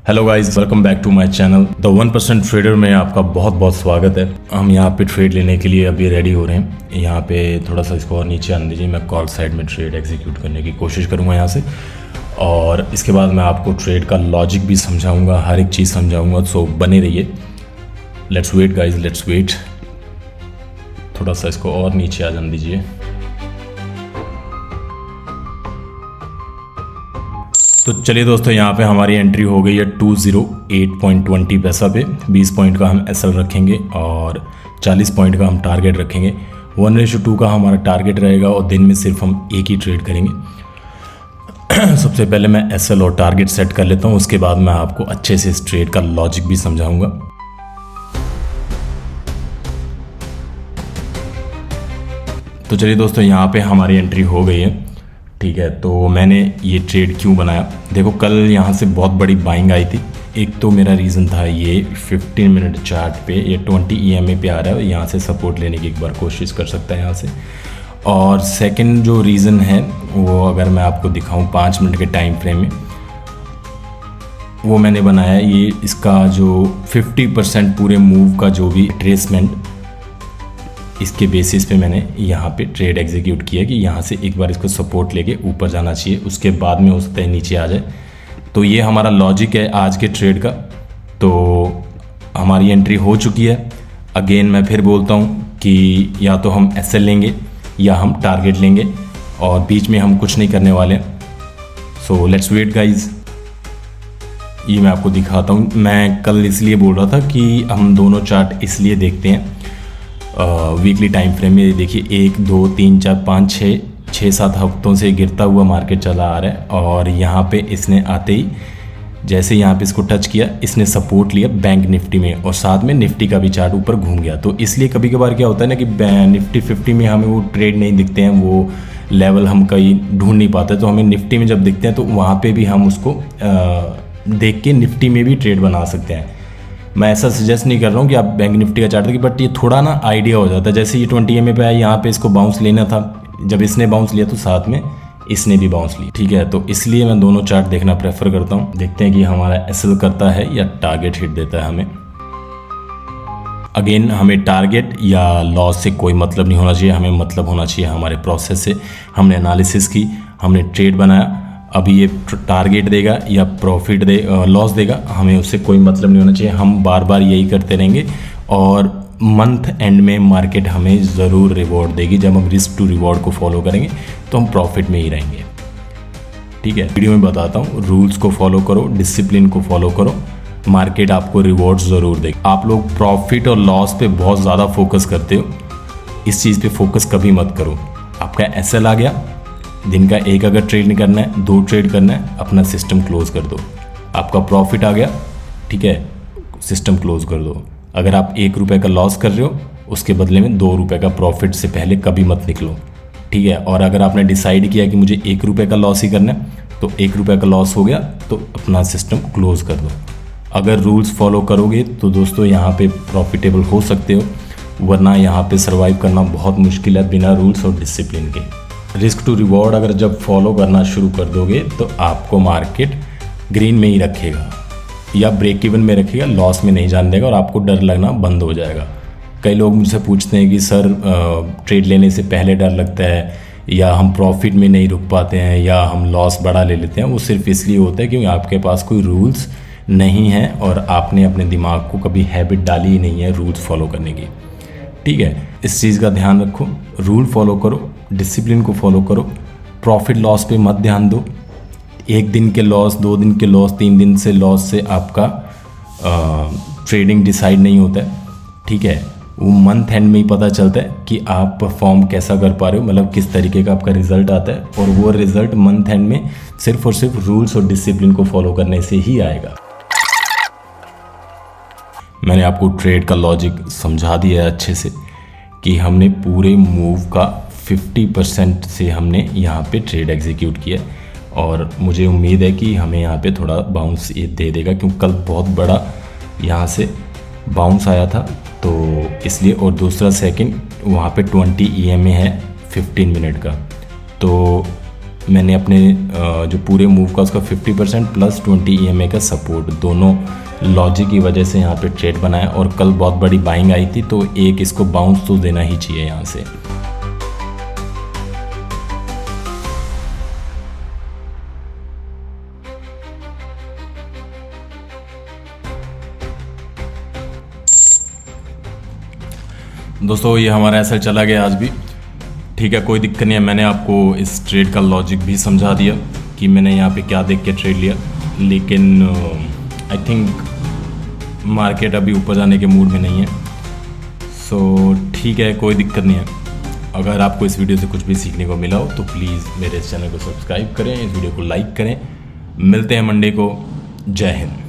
Hello guys, welcome back to my channel the 1% trader में आपका बहुत बहुत स्वागत है। हम यहाँ पे ट्रेड लेने के लिए अभी रेडी हो रहे हैं। यहाँ पे थोड़ा सा इसको और नीचे आने दीजिए, मैं कॉल साइड में ट्रेड एग्जीक्यूट करने की कोशिश करूँगा यहाँ से, और इसके बाद मैं आपको ट्रेड का लॉजिक भी समझाऊँगा, हर एक चीज़ समझाऊँगा। सो बने रहिए। Let's wait guys, let's wait. थोड़ा सा इसको और नीचे आ जाने दीजिए। तो चलिए दोस्तों, यहाँ पे हमारी एंट्री हो गई है 208.20 पैसा पे। 20 पॉइंट का हम एसएल रखेंगे और 40 पॉइंट का हम टारगेट रखेंगे। 1:2 का हमारा टारगेट रहेगा और दिन में सिर्फ हम एक ही ट्रेड करेंगे। सबसे पहले मैं एसएल और टारगेट सेट कर लेता हूँ, उसके बाद मैं आपको अच्छे से इस ट्रेड का लॉजिक भी समझाऊंगा। तो चलिए दोस्तों, यहाँ पे हमारी एंट्री हो गई है। ठीक है, तो मैंने ये ट्रेड क्यों बनाया, देखो कल यहाँ से बहुत बड़ी बाइंग आई थी। एक तो मेरा रीज़न था ये 15 मिनट चार्ट पे ये 20 EMA पे आ रहा है, यहाँ से सपोर्ट लेने की एक बार कोशिश कर सकता है यहाँ से। और सेकंड जो रीज़न है वो अगर मैं आपको दिखाऊं 5 मिनट के टाइम फ्रेम में, वो मैंने बनाया ये इसका जो 50% पूरे मूव का जो भी ट्रेसमेंट, इसके बेसिस पे मैंने यहाँ पे ट्रेड एग्जीक्यूट किया कि यहाँ से एक बार इसको सपोर्ट लेके ऊपर जाना चाहिए, उसके बाद में हो सकता है नीचे आ जाए। तो ये हमारा लॉजिक है आज के ट्रेड का। तो हमारी एंट्री हो चुकी है। अगेन मैं फिर बोलता हूँ कि या तो हम एसएल लेंगे या हम टारगेट लेंगे, और बीच में हम कुछ नहीं करने वाले। So let's wait guys. ये मैं आपको दिखाता हूँ। मैं कल इसलिए बोल रहा था कि हम दोनों चार्ट इसलिए देखते हैं वीकली टाइम फ्रेम में। देखिए 1 2 3 4 5 6 7 हफ्तों से गिरता हुआ मार्केट चला आ रहा है, और यहाँ पे इसने आते ही जैसे यहाँ पे इसको टच किया, इसने सपोर्ट लिया बैंक निफ्टी में, और साथ में निफ्टी का भी चार्ट ऊपर घूम गया। तो इसलिए कभी कभार क्या होता है ना कि निफ्टी 50 में हमें वो ट्रेड नहीं दिखते हैं, वो लेवल हम कहीं ढूंढ नहीं पाते। तो हमें निफ्टी में जब दिखते हैं तो वहाँ पर भी हम उसको देख के निफ्टी में भी ट्रेड बना सकते हैं। मैं ऐसा सजेस्ट नहीं कर रहा हूँ कि आप बैंक निफ्टी का चार्ट देखिए, बट ये थोड़ा ना आइडिया हो जाता है। जैसे ये 20 EMA पे आया, यहाँ पे इसको बाउंस लेना था, जब इसने बाउंस लिया तो साथ में इसने भी बाउंस ली। ठीक है, तो इसलिए मैं दोनों चार्ट देखना प्रेफर करता हूँ। देखते हैं कि हमारा एसएल करता है या टारगेट हिट देता है हमें। अगेन हमें टारगेट या लॉस से कोई मतलब नहीं होना चाहिए, हमें मतलब होना चाहिए हमारे प्रोसेस से। हमने एनालिसिस की, हमने ट्रेड बनाया, अभी ये टारगेट देगा या प्रॉफिट दे लॉस देगा, हमें उससे कोई मतलब नहीं होना चाहिए। हम बार बार यही करते रहेंगे और मंथ एंड में मार्केट हमें ज़रूर रिवॉर्ड देगी। जब हम रिस्क टू रिवॉर्ड को फॉलो करेंगे तो हम प्रॉफिट में ही रहेंगे। ठीक है, वीडियो में बताता हूँ, रूल्स को फॉलो करो, डिसिप्लिन को फॉलो करो, मार्केट आपको रिवॉर्ड ज़रूर देगी। आप लोग प्रॉफिट और लॉस पे बहुत ज़्यादा फोकस करते हो, इस चीज़ पे फोकस कभी मत करो। आपका एसएल आ गया, दिन का एक अगर ट्रेड करना है, 2 ट्रेड करना है, अपना सिस्टम क्लोज कर दो। आपका प्रॉफिट आ गया, ठीक है, सिस्टम क्लोज कर दो। अगर आप 1 रुपये का लॉस कर रहे हो, उसके बदले में 2 रुपये का प्रॉफिट से पहले कभी मत निकलो। ठीक है, और अगर आपने डिसाइड किया कि मुझे 1 रुपये का लॉस ही करना है, तो 1 रुपये का लॉस हो गया तो अपना सिस्टम क्लोज कर दो। अगर रूल्स फॉलो करोगे तो दोस्तों यहाँ पे प्रॉफिटेबल हो सकते हो, वरना यहाँ पे सर्वाइव करना बहुत मुश्किल है बिना रूल्स और डिसिप्लिन के। रिस्क टू रिवॉर्ड अगर जब फॉलो करना शुरू कर दोगे तो आपको मार्केट ग्रीन में ही रखेगा या ब्रेक इवन में रखेगा, लॉस में नहीं जाने देगा, और आपको डर लगना बंद हो जाएगा। कई लोग मुझसे पूछते हैं कि सर ट्रेड लेने से पहले डर लगता है, या हम प्रॉफिट में नहीं रुक पाते हैं, या हम लॉस बड़ा ले लेते हैं। वो सिर्फ इसलिए होता है क्योंकि आपके पास कोई रूल्स नहीं है और आपने अपने दिमाग को कभी हैबिट डाली ही नहीं है रूल्स फॉलो करने की। ठीक है, इस चीज़ का ध्यान रखो, रूल फॉलो करो, डिसिप्लिन को फॉलो करो, प्रॉफिट लॉस पे मत ध्यान दो। 1 दिन के लॉस, 2 दिन के लॉस, 3 दिन से लॉस से आपका ट्रेडिंग डिसाइड नहीं होता है। ठीक है, वो मंथ एंड में ही पता चलता है कि आप परफॉर्म कैसा कर पा रहे हो, मतलब किस तरीके का आपका रिजल्ट आता है, और वो रिजल्ट मंथ एंड में सिर्फ और सिर्फ रूल्स और डिसिप्लिन को फॉलो करने से ही आएगा। मैंने आपको ट्रेड का लॉजिक समझा दिया है अच्छे से कि हमने पूरे मूव का 50% से हमने यहाँ पे ट्रेड एग्जीक्यूट किया, और मुझे उम्मीद है कि हमें यहाँ पे थोड़ा बाउंस ये दे देगा, क्योंकि कल बहुत बड़ा यहाँ से बाउंस आया था तो इसलिए। और दूसरा सेकंड, वहाँ पे 20 EMA है 15 मिनट का, तो मैंने अपने जो पूरे मूव का उसका 50% प्लस 20 EMA का सपोर्ट, दोनों लॉजिक की वजह से यहाँ पे ट्रेड बनाया। और कल बहुत बड़ी बाइंग आई थी तो एक इसको बाउंस तो देना ही चाहिए यहाँ से। दोस्तों ये हमारा ऐसा चला गया आज भी, ठीक है, कोई दिक्कत नहीं है। मैंने आपको इस ट्रेड का लॉजिक भी समझा दिया कि मैंने यहाँ पे क्या देख के ट्रेड लिया, लेकिन आई थिंक मार्केट अभी ऊपर जाने के मूड में नहीं है। सो ठीक है, कोई दिक्कत नहीं है। अगर आपको इस वीडियो से कुछ भी सीखने को मिला हो तो प्लीज़ मेरे इस चैनल को सब्सक्राइब करें, इस वीडियो को लाइक करें। मिलते हैं मंडे को। जय हिंद।